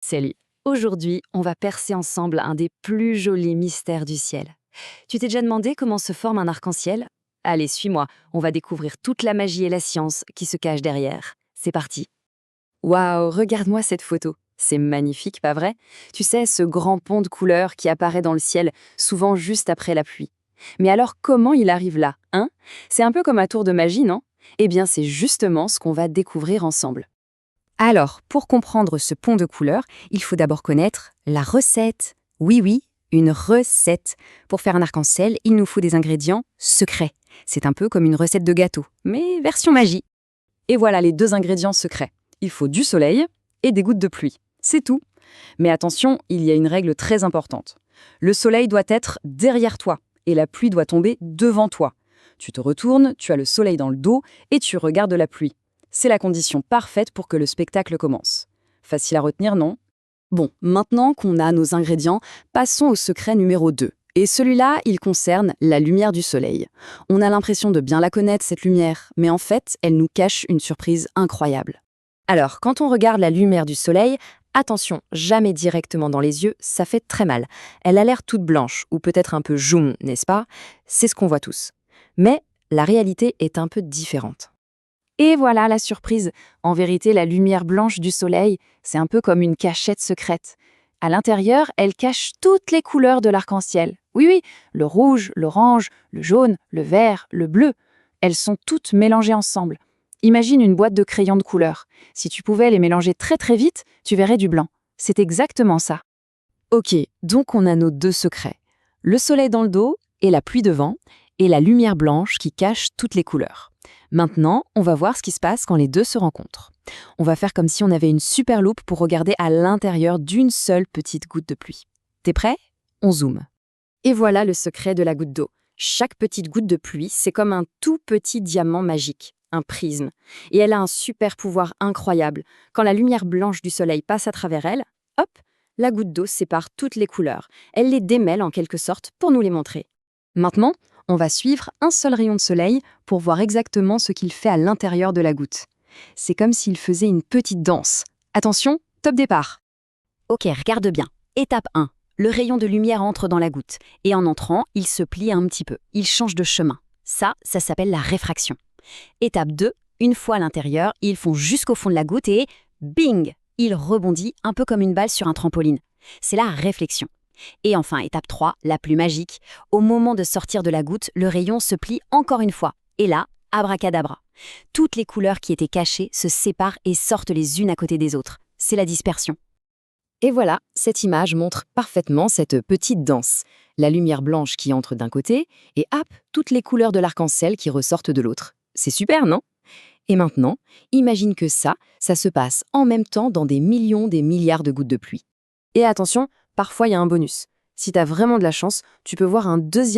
Salut. Aujourd'hui, on va percer ensemble un des plus jolis mystères du ciel. Tu t'es déjà demandé comment se forme un arc-en-ciel? Allez, suis-moi, on va découvrir toute la magie et la science qui se cachent derrière. C'est parti. Waouh, regarde-moi cette photo. C'est magnifique, pas vrai? Tu sais, ce grand pont de couleurs qui apparaît dans le ciel, souvent juste après la pluie. Mais alors, comment il arrive là, hein? C'est un peu comme un tour de magie, non? Eh bien, c'est justement ce qu'on va découvrir ensemble. Alors, pour comprendre ce pont de couleurs, il faut d'abord connaître la recette. Oui, oui, une recette. Pour faire un arc-en-ciel, il nous faut des ingrédients secrets. C'est un peu comme une recette de gâteau, mais version magie. Et voilà les deux ingrédients secrets. Il faut du soleil et des gouttes de pluie. C'est tout. Mais attention, il y a une règle très importante. Le soleil doit être derrière toi et la pluie doit tomber devant toi. Tu te retournes, tu as le soleil dans le dos et tu regardes la pluie. C'est la condition parfaite pour que le spectacle commence. Facile à retenir, non? Bon, maintenant qu'on a nos ingrédients, passons au secret numéro 2. Et celui-là, il concerne la lumière du soleil. On a l'impression de bien la connaître, cette lumière, mais en fait, elle nous cache une surprise incroyable. Alors, quand on regarde la lumière du soleil, attention, jamais directement dans les yeux, ça fait très mal. Elle a l'air toute blanche, ou peut-être un peu jaune, n'est-ce pas? C'est ce qu'on voit tous. Mais la réalité est un peu différente. Et voilà la surprise. En vérité, la lumière blanche du soleil, c'est un peu comme une cachette secrète. À l'intérieur, elle cache toutes les couleurs de l'arc-en-ciel. Oui, oui, le rouge, l'orange, le jaune, le vert, le bleu. Elles sont toutes mélangées ensemble. Imagine une boîte de crayons de couleurs. Si tu pouvais les mélanger très très vite, tu verrais du blanc. C'est exactement ça. Ok, donc on a nos deux secrets. Le soleil dans le dos et la pluie devant, et la lumière blanche qui cache toutes les couleurs. Maintenant, on va voir ce qui se passe quand les deux se rencontrent. On va faire comme si on avait une super loupe pour regarder à l'intérieur d'une seule petite goutte de pluie. T'es prêt? On zoome. Et voilà le secret de la goutte d'eau. Chaque petite goutte de pluie, c'est comme un tout petit diamant magique, un prisme. Et elle a un super pouvoir incroyable. Quand la lumière blanche du soleil passe à travers elle, hop, la goutte d'eau sépare toutes les couleurs. Elle les démêle en quelque sorte pour nous les montrer. Maintenant, on va suivre un seul rayon de soleil pour voir exactement ce qu'il fait à l'intérieur de la goutte. C'est comme s'il faisait une petite danse. Attention, top départ. Ok, regarde bien. Étape 1. Le rayon de lumière entre dans la goutte. Et en entrant, il se plie un petit peu. Il change de chemin. Ça s'appelle la réfraction. Étape 2. Une fois à l'intérieur, ils font jusqu'au fond de la goutte et bing! Il rebondit un peu comme une balle sur un trampoline. C'est la réflexion. Et enfin, étape 3, la plus magique. Au moment de sortir de la goutte, le rayon se plie encore une fois. Et là, abracadabra. Toutes les couleurs qui étaient cachées se séparent et sortent les unes à côté des autres. C'est la dispersion. Et voilà, cette image montre parfaitement cette petite danse. La lumière blanche qui entre d'un côté, et hop, toutes les couleurs de l'arc-en-ciel qui ressortent de l'autre. C'est super, non? Et maintenant, imagine que ça se passe en même temps dans des millions, des milliards de gouttes de pluie. Et attention, parfois il y a un bonus. Si tu as vraiment de la chance, tu peux voir un deuxième